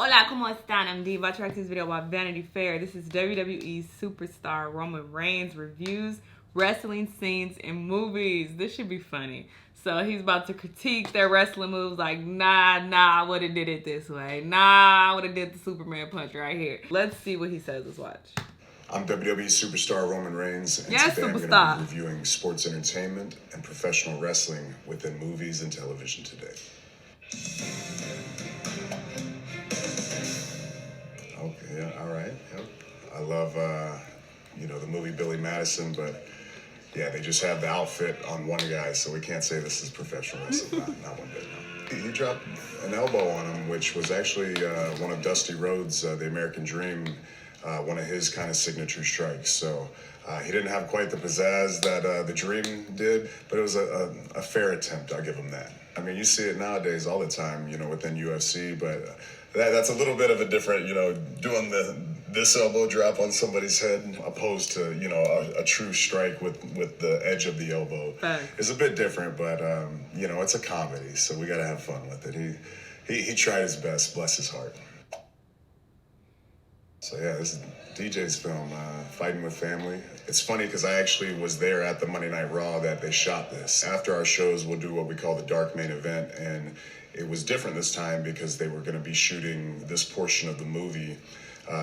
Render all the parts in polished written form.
Hola, ¿cómo están? I'm Dee, about to react to this video about Vanity Fair. This is WWE superstar Roman Reigns reviews wrestling scenes in movies. This should be funny. So he's about to critique their wrestling moves like, nah, I would have did it this way. Nah, I would have did the Superman punch right here. Let's see what he says. Let's watch. I'm WWE superstar Roman Reigns, and yes, today superstar. I'm going to be reviewing sports entertainment and professional wrestling within movies and television today. Okay, yeah, all right. Yep. I love, the movie Billy Madison, but yeah, they just have the outfit on one guy, so we can't say this is professional wrestling. not one bit. No. He dropped an elbow on him, which was actually one of Dusty Rhodes' The American Dream, one of his kind of signature strikes. So he didn't have quite the pizzazz that the Dream did, but it was a fair attempt. I'll give him that. I mean, you see it nowadays all the time, within UFC, but that's a little bit of a different, doing this elbow drop on somebody's head opposed to, a true strike with the edge of the elbow is a bit different, but, it's a comedy, so we got to have fun with it. He tried his best, bless his heart. So yeah, this is DJ's film, Fighting with Family. It's funny because I actually was there at the Monday Night Raw that they shot this. After our shows, we'll do what we call the dark main event, and it was different this time because they were going to be shooting this portion of the movie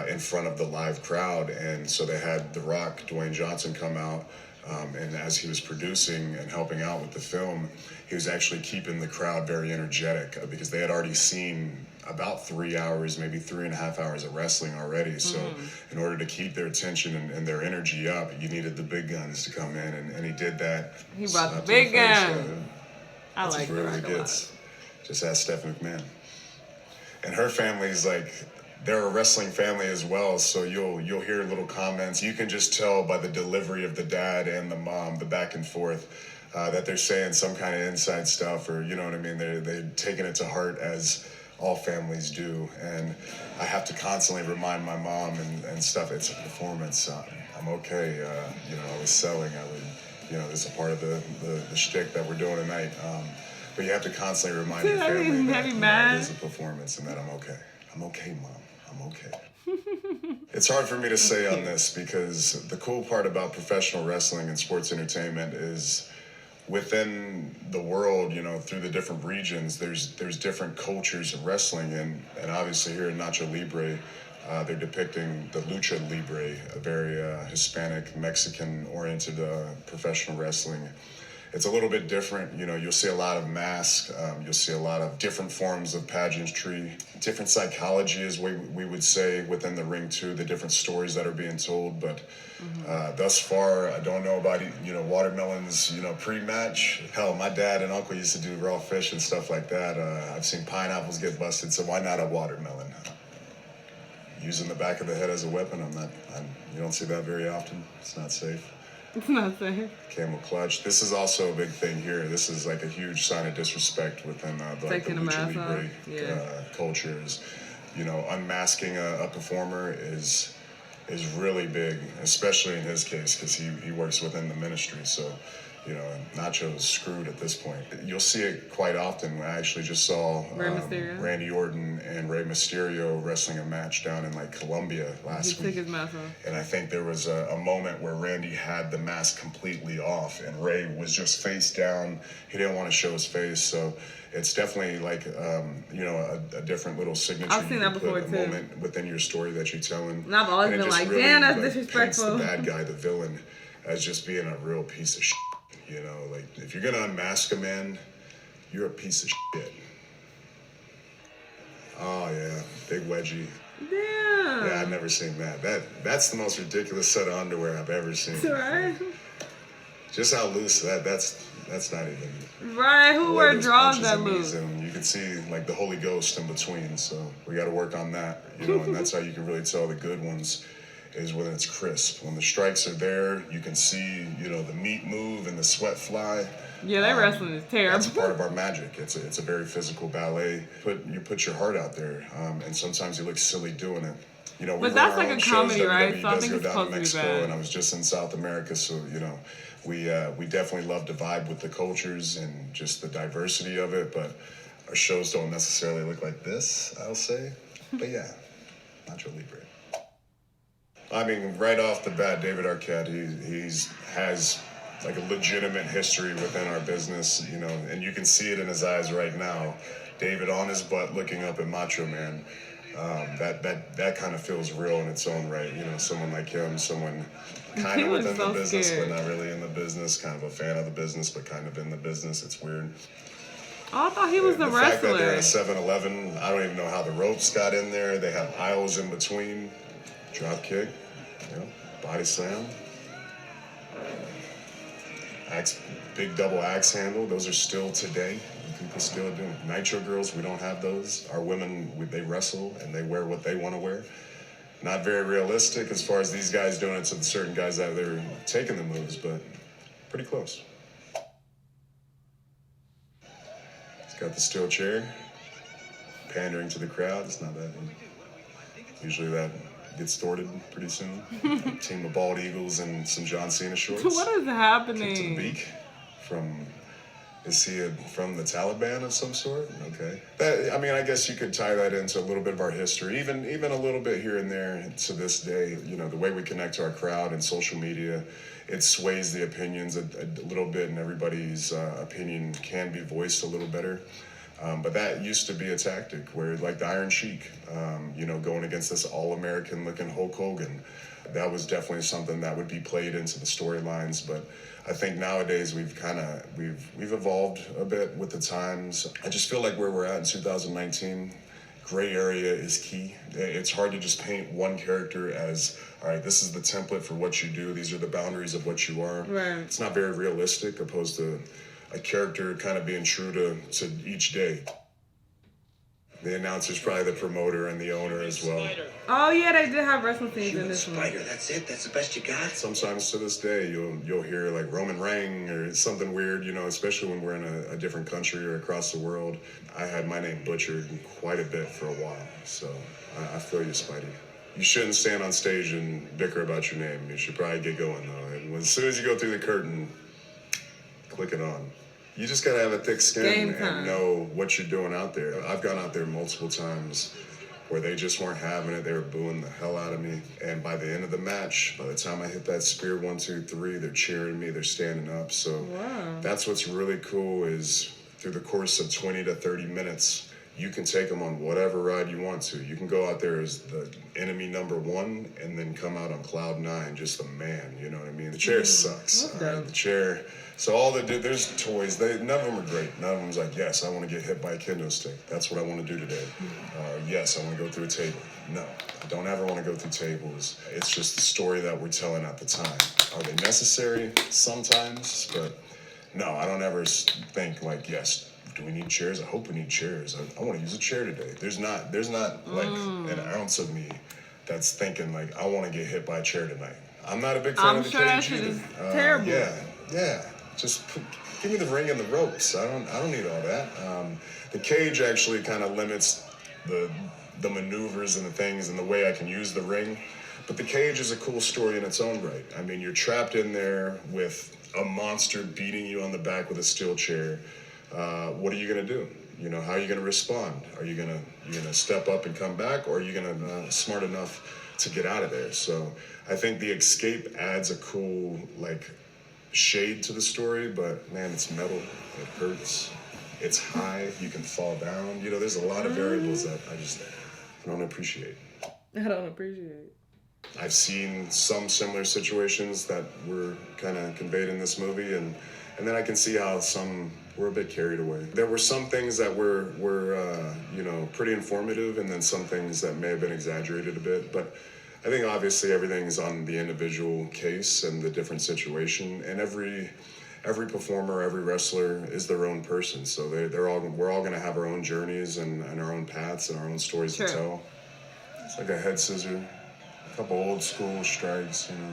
in front of the live crowd, and so they had The Rock, Dwayne Johnson, come out, and as he was producing and helping out with the film, he was actually keeping the crowd very energetic because they had already seen about 3 hours, maybe 3.5 hours of wrestling already. So in order to keep their attention and their energy up, you needed the big guns to come in, and he did that. He brought the big guns. I like The Rock a lot. Just ask Stephanie McMahon. And her family's like, they're a wrestling family as well, so you'll hear little comments. You can just tell by the delivery of the dad and the mom, the back and forth, that they're saying some kind of inside stuff, or you know what I mean. They're taking it to heart, as all families do. And I have to constantly remind my mom and stuff. It's a performance. I'm okay. I was selling. This is a part of the shtick that we're doing tonight. But you have to constantly remind your family that it is a performance and that I'm okay. I'm okay, Mom. I'm okay. It's hard for me to say on this because the cool part about professional wrestling and sports entertainment is within the world, through the different regions, there's different cultures of wrestling, and obviously here in Nacho Libre, they're depicting the lucha libre, a very Hispanic, Mexican-oriented professional wrestling. It's a little bit different. You'll see a lot of masks. You'll see a lot of different forms of pageantry, different psychology, as we would say, within the ring too, the different stories that are being told. But thus far, I don't know about, watermelons, pre-match. Hell, my dad and uncle used to do raw fish and stuff like that. I've seen pineapples get busted, so why not a watermelon? Using the back of the head as a weapon, you don't see that very often. It's not safe. It's not safe. Camel clutch. This is also a big thing here. This is like a huge sign of disrespect within the lucha libre cultures. Unmasking a performer is really big, especially in his case because he works within the ministry. So, Nacho's screwed at this point. You'll see it quite often. I actually just saw Randy Orton and Rey Mysterio wrestling a match down in Colombia last week. He took his mask off. And I think there was a moment where Randy had the mask completely off and Rey was just face down. He didn't want to show his face. So it's definitely a different little signature. I've seen that before too. Moment within your story that you're telling. And I've always been like, damn, that's disrespectful. Paints the bad guy, the villain, as just being a real piece of shit. If you're gonna unmask a man, you're a piece of shit. Oh yeah, big wedgie. Damn. Yeah, I've never seen that. That's the most ridiculous set of underwear I've ever seen. Right. Just how loose that's not even. Right. Who wear drawers that loose? And you can see the Holy Ghost in between. So we got to work on that. And that's how you can really tell the good ones. Is when it's crisp. When the strikes are there, you can see, the meat move and the sweat fly. Yeah, that wrestling is terrible. That's part of our magic. It's a very physical ballet. You put your heart out there, and sometimes you look silly doing it. But that's like a comedy, right? So I think it's supposed to be bad. And I was just in South America, so we definitely love to vibe with the cultures and just the diversity of it. But our shows don't necessarily look like this, I'll say. But yeah, Nacho Libre. I mean, right off the bat, David Arquette, he's has like a legitimate history within our business, you know, and you can see it in his eyes right now. David on his butt looking up at Macho Man. That kind of feels real in its own right. You know, someone like him, someone kind of within the business, but not really in the business, kind of a fan of the business, but kind of in the business. It's weird. Oh, I thought he was the wrestler. The fact that they're at 7-Eleven, I don't even know how the ropes got in there. They have aisles in between. Drop kick, you know, body slam. Axe, big double axe handle. Those are still today. People still do. Nitro girls, we don't have those. Our women, they wrestle and they wear what they want to wear. Not very realistic as far as these guys doing it to the certain guys that they're taking the moves, but pretty close. He's got the steel chair, pandering to the crowd. It's not that. Usually that gets thwarted pretty soon. A team of bald eagles and some John Cena shorts. What is happening? Kick to the beak from. Is he from the Taliban of some sort? Okay. I mean, I guess you could tie that into a little bit of our history, even a little bit here and there to this day. You know, the way we connect to our crowd and social media, it sways the opinions a little bit, and everybody's opinion can be voiced a little better. But that used to be a tactic where, like the Iron Sheik, you know, going against this all-American looking Hulk Hogan, that was definitely something that would be played into the storylines. But I think nowadays we've evolved a bit with the times. I just feel like where we're at in 2019, gray area is key. It's hard to just paint one character as, all right, this is the template for what you do. These are the boundaries of what you are. Right. It's not very realistic, opposed to a character kind of being true to each day. The announcer's probably the promoter and the owner as well. Oh yeah, they did have wrestling scenes in this one. Spider, that's it? That's the best you got? Sometimes to this day, you'll hear like Roman Reigns or something weird, you know, especially when we're in a different country or across the world. I had my name butchered quite a bit for a while, so I feel you, Spidey. You shouldn't stand on stage and bicker about your name. You should probably get going, though. And as soon as you go through the curtain, click it on. You just gotta have a thick skin and know what you're doing out there. I've gone out there multiple times where they just weren't having it. They were booing the hell out of me. And by the end of the match, by the time I hit that spear 1, 2, 3, they're cheering me, they're standing up. So that's what's really cool is through the course of 20 to 30 minutes, you can take them on whatever ride you want to. You can go out there as the enemy number 1 and then come out on cloud 9, just the man, you know what I mean? The chair sucks. The chair. So there's toys. None of them are great. None of them's like, yes, I want to get hit by a kendo stick. That's what I want to do today. Yes, I want to go through a table. No, I don't ever want to go through tables. It's just the story that we're telling at the time. Are they necessary? Sometimes, but no, I don't ever think like, yes, do we need chairs? I hope we need chairs. I want to use a chair today. There's not like an ounce of me that's thinking like, I want to get hit by a chair tonight. I'm not a big fan of the cage either. Terrible. Yeah. Just give me the ring and the ropes. I don't need all that. The cage actually kind of limits the maneuvers and the things and the way I can use the ring. But the cage is a cool story in its own right. I mean, you're trapped in there with a monster beating you on the back with a steel chair. What are you gonna do? You know, how are you gonna respond? Are you gonna step up and come back, or are you gonna smart enough to get out of there? So I think the escape adds a cool shade to the story, but man, it's metal. It hurts. It's high. You can fall down. You know, there's a lot of variables that I don't appreciate. I've seen some similar situations that were kind of conveyed in this movie, and then I can see how some were a bit carried away. There were some things that were you know, pretty informative, and then some things that may have been exaggerated a bit, but I think obviously everything's on the individual case and the different situation, and every performer, every wrestler is their own person. So we're all going to have our own journeys and our own paths and our own stories to tell. It's like a head scissor, a couple old school strikes, you know.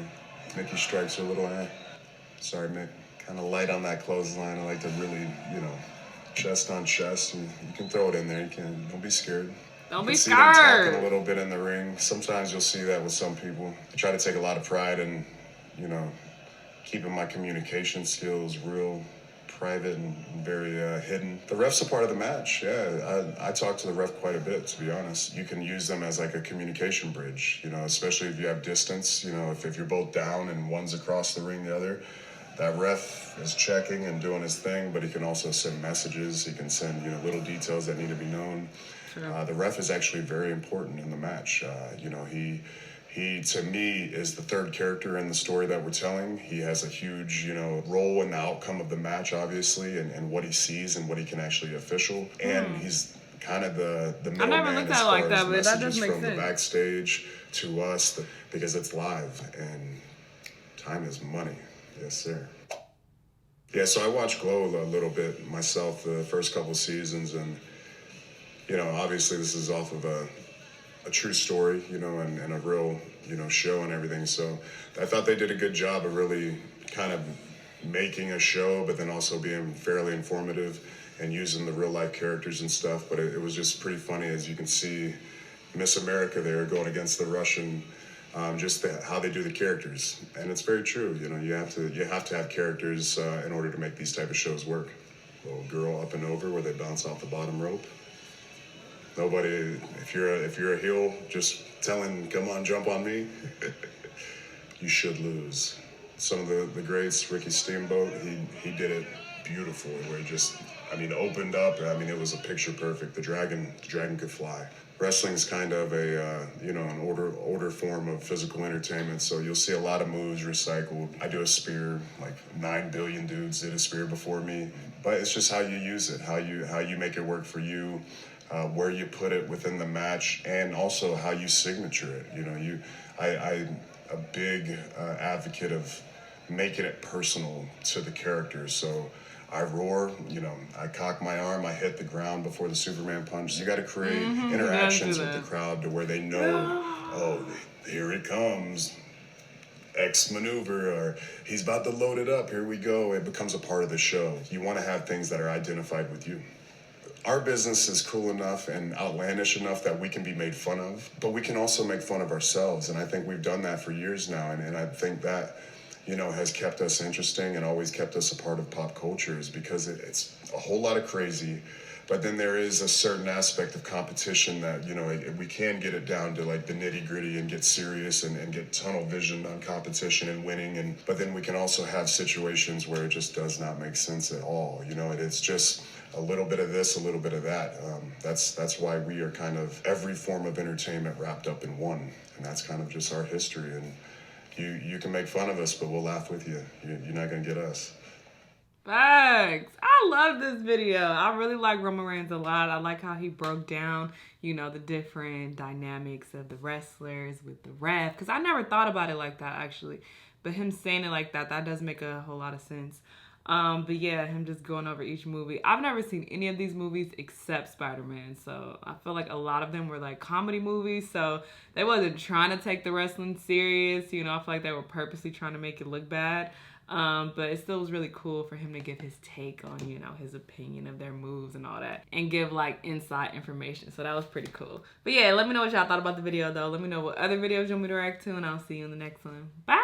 Mickey strikes are a little, sorry, Mick, kind of light on that clothesline. I like to really, you know, chest on chest. You can throw it in there. Don't be scared. Don't be scared. See them talking scared. a little bit in the ring. Sometimes you'll see that with some people. I try to take a lot of pride in, you know, keeping my communication skills real private and very hidden. The ref's a part of the match. Yeah, I talk to the ref quite a bit, to be honest. You can use them as like a communication bridge, you know, especially if you have distance. You know, if you're both down and one's across the ring, the other, that ref is checking and doing his thing, but he can also send messages. He can send, you know, little details that need to be known. Sure. The ref is actually very important in the match. You know, he to me is the third character in the story that we're telling. He has a huge, you know, role in the outcome of the match, obviously, and what he sees and what he can actually official. And he's kind of the middleman as far as messages from the backstage to us, because it's live and time is money. Yes, sir. Yeah, so I watched Glow a little bit myself the first couple seasons, and you know, obviously this is off of a true story, you know, and a real, you know, show and everything. So I thought they did a good job of really kind of making a show, but then also being fairly informative and using the real life characters and stuff. But it was just pretty funny, as you can see Miss America there going against the Russian, just how they do the characters. And it's very true, you know, you have to have characters in order to make these type of shows work. Little girl up and over where they bounce off the bottom rope. Nobody, if you're a heel, just telling, come on, jump on me, you should lose. Some of the greats, Ricky Steamboat, he did it beautifully, where it just, I mean, opened up. I mean, it was a picture perfect. The dragon could fly. Wrestling's kind of a, you know, an order form of physical entertainment. So you'll see a lot of moves recycled. I do a spear, like 9 billion dudes did a spear before me. But it's just how you use it, how you make it work for you. Where you put it within the match, and also how you signature it. You know, I'm a big advocate of making it personal to the character. So I roar, you know, I cock my arm, I hit the ground before the Superman punch. You got to create interactions with the crowd to where they know, oh, here it comes. X maneuver, or he's about to load it up. Here we go. It becomes a part of the show. You want to have things that are identified with you. Our business is cool enough and outlandish enough that we can be made fun of, but we can also make fun of ourselves. And I think we've done that for years now. And I think that, you know, has kept us interesting and always kept us a part of pop culture, is because it's a whole lot of crazy. But then there is a certain aspect of competition that, you know, we can get it down to like the nitty gritty and get serious and get tunnel vision on competition and winning. But then we can also have situations where it just does not make sense at all. You know, it's just a little bit of this, a little bit of that. That's why we are kind of every form of entertainment wrapped up in one. And that's kind of just our history. And you can make fun of us, but we'll laugh with you. You're not going to get us. Facts. I love this video. I really like Roman Reigns a lot. I like how he broke down, you know, the different dynamics of the wrestlers with the ref. Because I never thought about it like that, actually. But him saying it like that does make a whole lot of sense. But yeah, him just going over each movie. I've never seen any of these movies except Spider-Man. So I feel like a lot of them were like comedy movies. So they wasn't trying to take the wrestling serious. You know, I feel like they were purposely trying to make it look bad. But it still was really cool for him to give his take on, you know, his opinion of their moves and all that, and give like inside information. So that was pretty cool. But yeah, let me know what y'all thought about the video though. Let me know what other videos you want me to react to, and I'll see you in the next one. Bye!